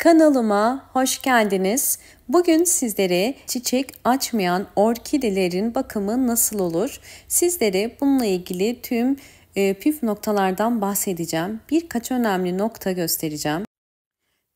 Kanalıma hoş geldiniz. Bugün sizlere çiçek açmayan orkidelerin bakımı nasıl olur? Sizlere bununla ilgili tüm püf noktalardan bahsedeceğim. Birkaç önemli nokta göstereceğim.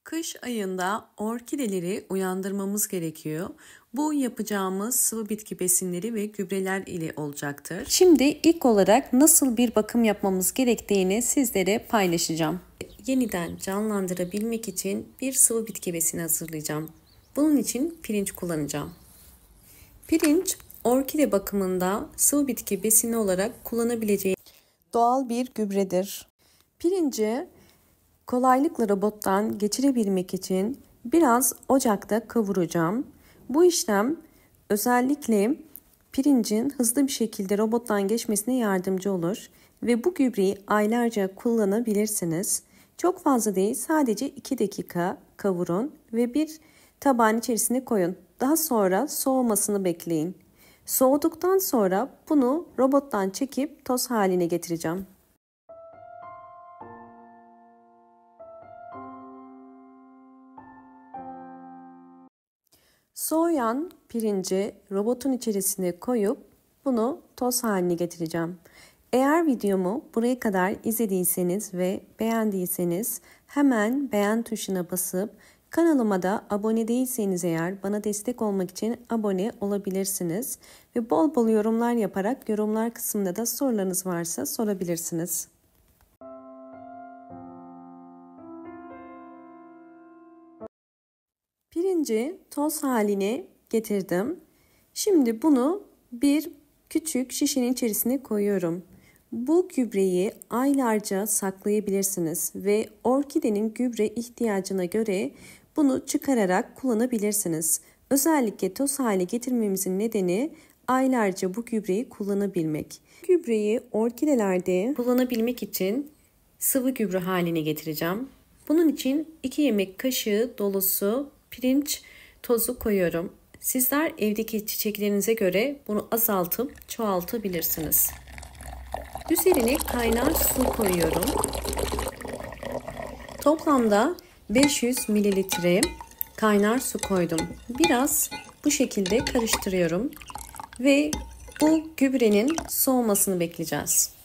Kış ayında orkideleri uyandırmamız gerekiyor. Bu yapacağımız sıvı bitki besinleri ve gübreler ile olacaktır. Şimdi ilk olarak nasıl bir bakım yapmamız gerektiğini sizlere paylaşacağım. Yeniden canlandırabilmek için bir sıvı bitki besini hazırlayacağım. Bunun için pirinç kullanacağım. Pirinç, orkide bakımında sıvı bitki besini olarak kullanabileceğiniz doğal bir gübredir. Pirinci kolaylıkla robottan geçirebilmek için biraz ocakta kavuracağım. Bu işlem özellikle pirincin hızlı bir şekilde robottan geçmesine yardımcı olur ve bu gübreyi aylarca kullanabilirsiniz. Çok fazla değil, sadece 2 dakika kavurun ve bir tabağın içerisine koyun. Daha sonra soğumasını bekleyin. Soğuduktan sonra bunu robottan çekip toz haline getireceğim. Soğuyan pirinci robotun içerisine koyup bunu toz haline getireceğim. Eğer videomu buraya kadar izlediyseniz ve beğendiyseniz hemen beğen tuşuna basıp kanalıma da abone değilseniz eğer bana destek olmak için abone olabilirsiniz. Ve bol bol yorumlar yaparak yorumlar kısmında da sorularınız varsa sorabilirsiniz. Pirinci toz haline getirdim. Şimdi bunu bir küçük şişenin içerisine koyuyorum. Bu gübreyi aylarca saklayabilirsiniz ve orkidenin gübre ihtiyacına göre bunu çıkararak kullanabilirsiniz. Özellikle toz hale getirmemizin nedeni aylarca bu gübreyi kullanabilmek. Gübreyi orkidelerde kullanabilmek için sıvı gübre haline getireceğim. Bunun için 2 yemek kaşığı dolusu pirinç tozu koyuyorum. Sizler evdeki çiçeklerinize göre bunu azaltıp çoğaltabilirsiniz. Üzerine kaynar su koyuyorum. Toplamda 500 mililitre kaynar su koydum. Biraz bu şekilde karıştırıyorum ve bu gübrenin soğumasını bekleyeceğiz.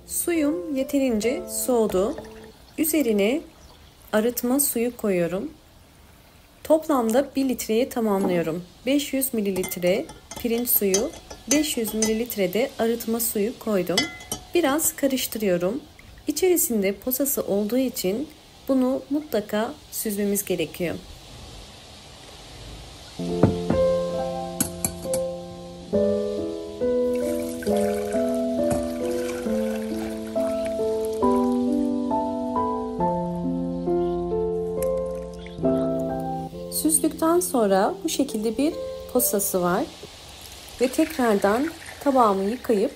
Suyum yeterince soğudu. Üzerine arıtma suyu koyuyorum. Toplamda 1 litreye tamamlıyorum. 500 mililitre pirinç suyu, 500 mililitre de arıtma suyu koydum. Biraz karıştırıyorum. İçerisinde posası olduğu için bunu mutlaka süzmemiz gerekiyor. Süzdükten sonra bu şekilde bir posası var ve tekrardan tabağımı yıkayıp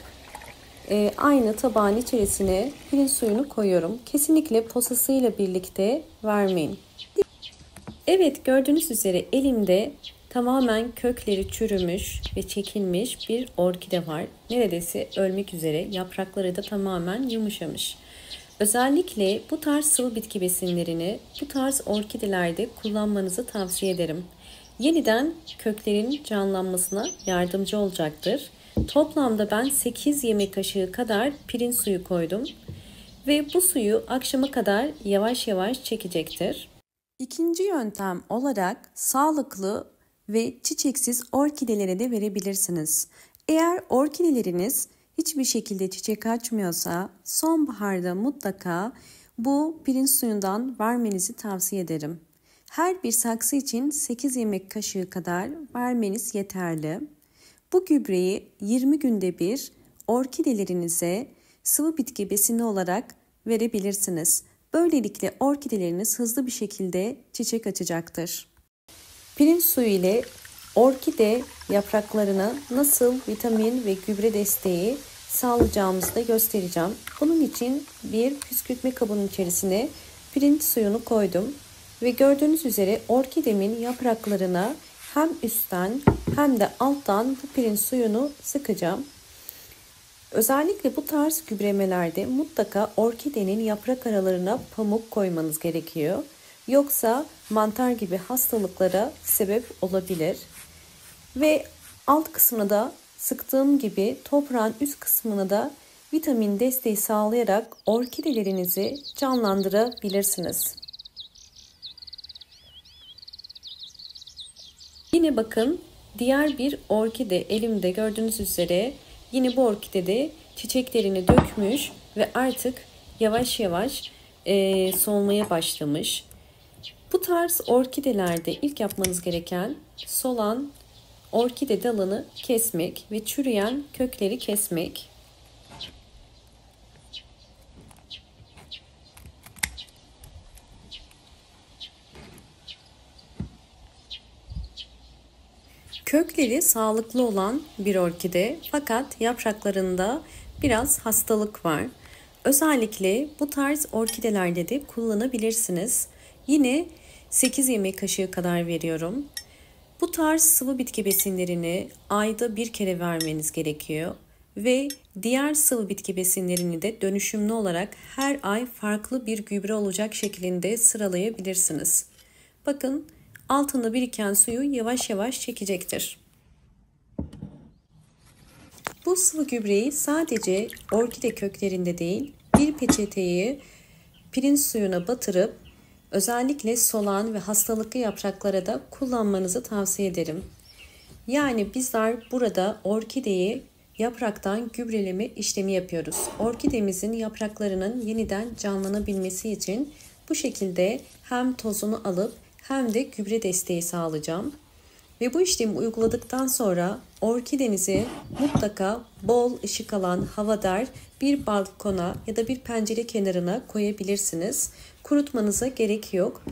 aynı tabağın içerisine pirinç suyunu koyuyorum. Kesinlikle posasıyla birlikte vermeyin. Evet, gördüğünüz üzere elimde tamamen kökleri çürümüş ve çekilmiş bir orkide var. Neredeyse ölmek üzere, yaprakları da tamamen yumuşamış. Özellikle bu tarz sıvı bitki besinlerini bu tarz orkidelerde kullanmanızı tavsiye ederim. Yeniden köklerin canlanmasına yardımcı olacaktır. Toplamda ben 8 yemek kaşığı kadar pirinç suyu koydum ve bu suyu akşama kadar yavaş yavaş çekecektir. İkinci yöntem olarak sağlıklı ve çiçeksiz orkidelere de verebilirsiniz. Eğer orkideleriniz hiçbir şekilde çiçek açmıyorsa sonbaharda mutlaka bu pirinç suyundan vermenizi tavsiye ederim. Her bir saksı için 8 yemek kaşığı kadar vermeniz yeterli. Bu gübreyi 20 günde bir orkidelerinize sıvı bitki besini olarak verebilirsiniz. Böylelikle orkideleriniz hızlı bir şekilde çiçek açacaktır. Pirinç suyu ile orkide yapraklarına nasıl vitamin ve gübre desteği sağlayacağımızı da göstereceğim. Bunun için bir püskürtme kabının içerisine pirinç suyunu koydum ve gördüğünüz üzere orkidemin yapraklarına hem üstten hem de alttan bu pirinç suyunu sıkacağım. Özellikle bu tarz gübremelerde mutlaka orkidenin yaprak aralarına pamuk koymanız gerekiyor. Yoksa mantar gibi hastalıklara sebep olabilir. Ve alt kısmını da sıktığım gibi toprağın üst kısmını da vitamin desteği sağlayarak orkidelerinizi canlandırabilirsiniz. Yine bakın diğer bir orkide elimde gördüğünüz üzere yine bu orkide çiçeklerini dökmüş ve artık yavaş yavaş solmaya başlamış. Bu tarz orkidelerde ilk yapmanız gereken solan orkide dalını kesmek ve çürüyen kökleri kesmek. Kökleri sağlıklı olan bir orkide fakat yapraklarında biraz hastalık var. Özellikle bu tarz orkidelerde de kullanabilirsiniz. Yine 8 yemek kaşığı kadar veriyorum. Bu tarz sıvı bitki besinlerini ayda bir kere vermeniz gerekiyor. Ve diğer sıvı bitki besinlerini de dönüşümlü olarak her ay farklı bir gübre olacak şeklinde sıralayabilirsiniz. Bakın altında biriken suyu yavaş yavaş çekecektir. Bu sıvı gübreyi sadece orkide köklerinde değil, bir peçeteyi pirinç suyuna batırıp özellikle solan ve hastalıklı yapraklara da kullanmanızı tavsiye ederim. Yani bizler burada orkideyi yapraktan gübreleme işlemi yapıyoruz. Orkidemizin yapraklarının yeniden canlanabilmesi için bu şekilde hem tozunu alıp hem de gübre desteği sağlayacağım. Ve bu işlemi uyguladıktan sonra orkidenizi mutlaka bol ışık alan havadar bir balkona ya da bir pencere kenarına koyabilirsiniz. Kurutmanıza gerek yok.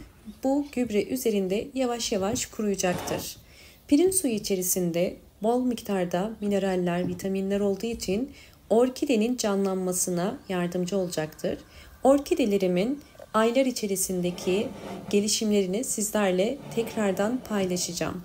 Bu gübre üzerinde yavaş yavaş kuruyacaktır. Pirinç suyu içerisinde bol miktarda mineraller, vitaminler olduğu için orkidenin canlanmasına yardımcı olacaktır. Orkidelerimin aylar içerisindeki gelişimlerini sizlerle tekrardan paylaşacağım.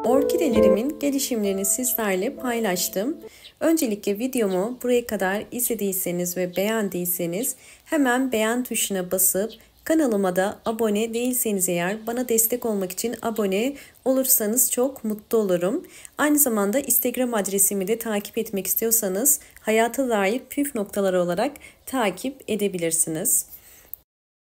orkidelerimin gelişimlerini sizlerle paylaştım. Öncelikle videomu buraya kadar izlediyseniz ve beğendiyseniz hemen beğen tuşuna basıp kanalıma da abone değilseniz eğer bana destek olmak için abone olursanız çok mutlu olurum. Aynı zamanda Instagram adresimi de takip etmek istiyorsanız hayata dair püf noktaları olarak takip edebilirsiniz.